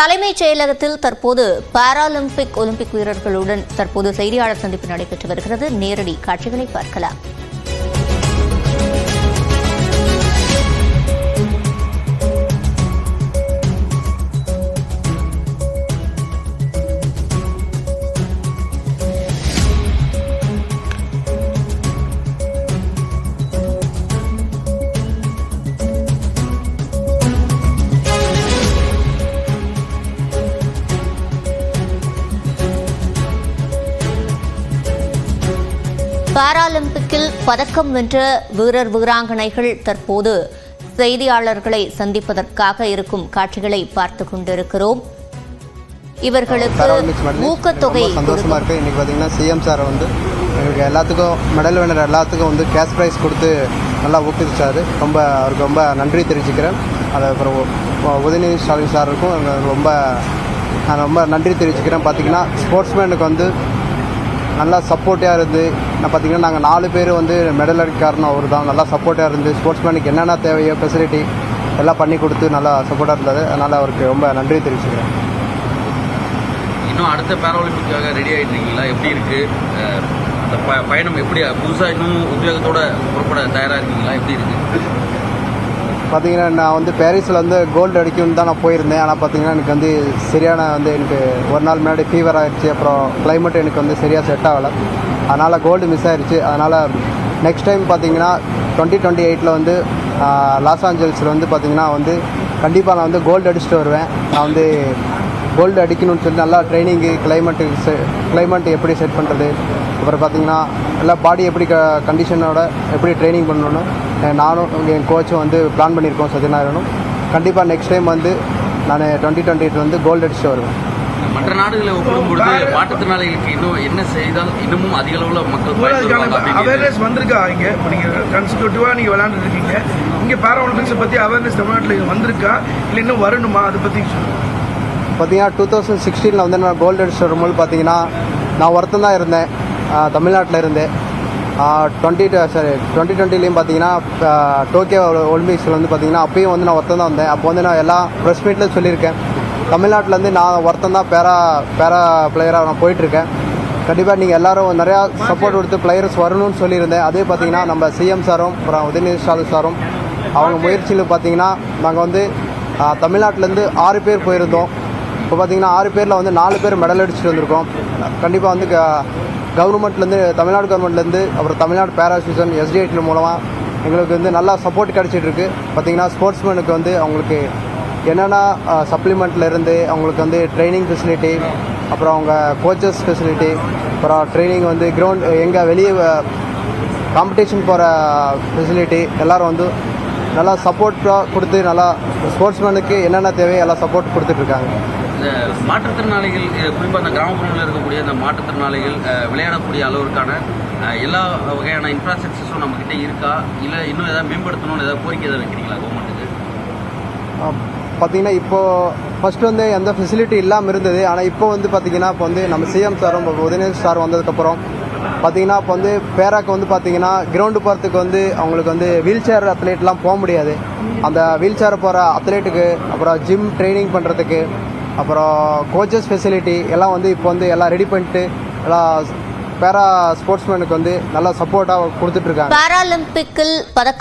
தலைமைச் செயலகத்தில் தற்போது பாராலிம்பிக் ஒலிம்பிக் வீரர்களுடன் தற்போது செய்தியாளர் சந்திப்பு நடைபெற்று வருகிறது. நேரடி காட்சிகளை பார்க்கலாம். பாராலிம்பிக்கில் பதக்கம் வென்ற வீரர் வீராங்கனைகள் தற்போது செய்தியாளர்களை சந்திப்பதற்காக இருக்கும் காட்சிகளை பார்த்துக் கொண்டிருக்கிறோம். இவர்களுக்கு ஊக்கத்தொகை சந்தோஷமா இருக்கு. இன்னைக்கு பாத்தீங்கன்னா சிஎம் சார் வந்து எங்களுக்கு எல்லாத்துக்கும் மெடல் வினர் எல்லாத்துக்கும் வந்து கேஷ் ப்ரைஸ் கொடுத்து நல்லா ஊக்குவிச்சாரு. அவருக்கு ரொம்ப நன்றி தெரிவிச்சுக்கிறேன். அது அப்புறம் உதயநிதி ஸ்டாலின் சாருக்கும் நான் ரொம்ப நன்றி தெரிவிச்சுக்கிறேன். பார்த்தீங்கன்னா ஸ்போர்ட்ஸ்மேனுக்கு வந்து நல்லா சப்போர்ட்டாக இருந்து பார்த்தீங்கன்னா நாங்கள் 4 பேர் வந்து மெடல் அடிக்காரணும் அவர் தான். நல்லா சப்போர்ட்டாக இருந்து ஸ்போர்ட்ஸ்மேனுக்கு என்னென்ன தேவையோ ஃபெசிலிட்டி எல்லாம் பண்ணி கொடுத்து நல்லா சப்போர்ட்டாக இருந்தது. அதனால் அவருக்கு ரொம்ப நன்றி தெரிவிச்சுக்கிறேன். இன்னும் அடுத்த பேராலிம்பிக்காக ரெடி ஆகிட்டீங்களா? எப்படி இருக்குது அந்த பயணம்? எப்படி புதுசாக இன்னும் உத்வேகத்தோட புறப்பட தயாராக இருக்கீங்களா? எப்படி இருக்குது? பார்த்தீங்கன்னா நான் வந்து பாரிஸில் வந்து கோல்டு அடிக்கணும்னு தான் நான் போயிருந்தேன். ஆனால் பார்த்தீங்கன்னா எனக்கு வந்து சரியான எனக்கு ஒரு நாள் முன்னாடி ஃபீவர் ஆகிடுச்சு. அப்புறம் கிளைமேட் எனக்கு வந்து சரியாக செட் ஆகலை. அதனால் கோல்டு மிஸ் ஆகிடுச்சு. அதனால் நெக்ஸ்ட் டைம் பார்த்தீங்கன்னா 2028 வந்து லாஸ் ஏஞ்சல்ஸில் வந்து பார்த்தீங்கன்னா வந்து கண்டிப்பாக நான் வந்து கோல்டு அடிச்சுட்டு வருவேன். நான் வந்து கோல்டு அடிக்கணும்னு சொல்லி நல்லா ட்ரைனிங்கு கிளைமேட் எப்படி செட் பண்ணுறது, அப்புறம் பார்த்தீங்கன்னா எல்லா பாடி எப்படி கண்டிஷனோட எப்படி ட்ரைனிங் பண்ணணும் நானும் என் கோச்சும் வந்து பிளான் பண்ணியிருக்கோம். சத்யநாராயணும் கண்டிப்பாக நெக்ஸ்ட் டைம் வந்து நான் 2028 வந்து கோல்டு அடிச்சுட்டு வருவேன். மற்ற நாடுகளை ஒப்பிடும்பொழுது மாற்றுத்திறனாளிகளுக்கு இன்னும் என்ன செய்தால் இன்னமும் அதிக அளவில் மக்கள் அவேர்னஸ் வந்திருக்கா? இங்கே இப்போ நீங்கள் கன்ஸ்டியூட்டிவாக நீங்கள் விளையாண்டுட்டு இருக்கீங்க. இங்கே பேரா ஒலிம்பிக்ஸை பற்றி அவேர்னஸ் தமிழ்நாட்டில் வந்திருக்கா இல்லை இன்னும் வரணுமா? அதை பற்றி பார்த்தீங்கன்னா 2016 வந்து நான் கோல்டு அடிச்சுட்டு வரும்போது பார்த்தீங்கன்னா நான் ஒருத்தன் தான் இருந்தேன் தமிழ்நாட்டில் இருந்தேன். 2020 பார்த்தீங்கன்னா டோக்கியோ ஒலிம்பிக்ஸில் வந்து பார்த்தீங்கன்னா அப்பயும் வந்து நான் ஒருத்தன் தான் வந்தேன். அப்போ வந்து நான் எல்லா ப்ரெஸ் மீட்டில் சொல்லியிருக்கேன், தமிழ்நாட்டிலேருந்து நான் ஒருத்தன் தான் பேரா பிளேயராக நான் போயிட்டுருக்கேன். கண்டிப்பாக நீங்கள் எல்லோரும் நிறையா சப்போர்ட் கொடுத்து பிளேயர்ஸ் வரணும்னு சொல்லியிருந்தேன். அதே பார்த்தீங்கன்னா நம்ம சிஎம் சாரும் அப்புறம் உதயநிதி ஸ்டாலின் சாரும் அவங்க முயற்சியில் பார்த்தீங்கன்னா நாங்கள் வந்து தமிழ்நாட்டிலேருந்து 6 பேர் போயிருந்தோம். இப்போ பார்த்தீங்கன்னா 6 பேரில் வந்து 4 பேர் மெடல் அடிச்சுட்டு வந்திருக்கோம். கண்டிப்பாக வந்து கவர்மெண்ட்லேருந்து தமிழ்நாடு கவர்மெண்ட்லேருந்து அப்புறம் தமிழ்நாடு பேரா அசோசியேஷன் SDIT மூலமாக எங்களுக்கு வந்து நல்லா சப்போர்ட் கிடச்சிட்ருக்கு. பார்த்திங்கன்னா ஸ்போர்ட்ஸ்மேனுக்கு வந்து அவங்களுக்கு என்னென்ன சப்ளிமெண்ட்டில் இருந்து அவங்களுக்கு வந்து ட்ரைனிங் ஃபெசிலிட்டி, அப்புறம் அவங்க கோச்சஸ் ஃபெசிலிட்டி, அப்புறம் ட்ரைனிங் வந்து கிரவுண்ட் எங்கே வெளியே காம்படிஷன் போகிற ஃபெசிலிட்டி எல்லோரும் வந்து நல்லா சப்போர்ட்டாக கொடுத்து நல்லா ஸ்போர்ட்ஸ்மேனுக்கு என்னென்ன தேவையோ எல்லாம் சப்போர்ட் கொடுத்துட்ருக்காங்க. இந்த மாற்றுத்திறனாளிகள் குறிப்பாக அந்த கிராமப்புறங்களில் இருக்கக்கூடிய இந்த மாற்றுத்திறனாளிகள் விளையாடக்கூடிய அளவிற்கான எல்லா வகையான இன்ஃப்ராஸ்ட்ரக்சர்ஸும் நம்மக்கிட்ட இருக்கா? இல்லை இன்னும் எதாவது மேம்படுத்தணும்னு ஏதாவது கோரிக்கை எதாவது வைக்கிறீங்களா கவர்மெண்ட்டுக்கு? பார்த்திங்கன்னா இப்போது ஃபஸ்ட்டு வந்து எந்த ஃபெசிலிட்டி இல்லாமல் இருந்தது. ஆனால் இப்போ வந்து பார்த்திங்கன்னா இப்போ வந்து நம்ம சிஎம் சாரும் உதயநிதி சார் வந்ததுக்கப்புறம் பார்த்திங்கன்னா இப்போ வந்து பேராக்கு வந்து பார்த்திங்கன்னா கிரவுண்டு போகிறதுக்கு வந்து அவங்களுக்கு வந்து வீல் சேர் அத்லெட்லாம் போக முடியாது. அந்த வீல் சேர் போகிற அத்லெட்டுக்கு அப்புறம் ஜிம் ட்ரைனிங் பண்ணுறதுக்கு அப்புறம் கோச்சஸ் ஃபெசிலிட்டி எல்லாம் வந்து இப்போ வந்து எல்லாம் ரெடி பண்ணிட்டு எல்லாம் பேரா ஸ்போர்ட்ஸ்மேனுக்கு வந்து நல்லா சப்போர்ட்டாக கொடுத்துட்ருக்காங்க. பாராலிம்பிக்கில் பதக்கம்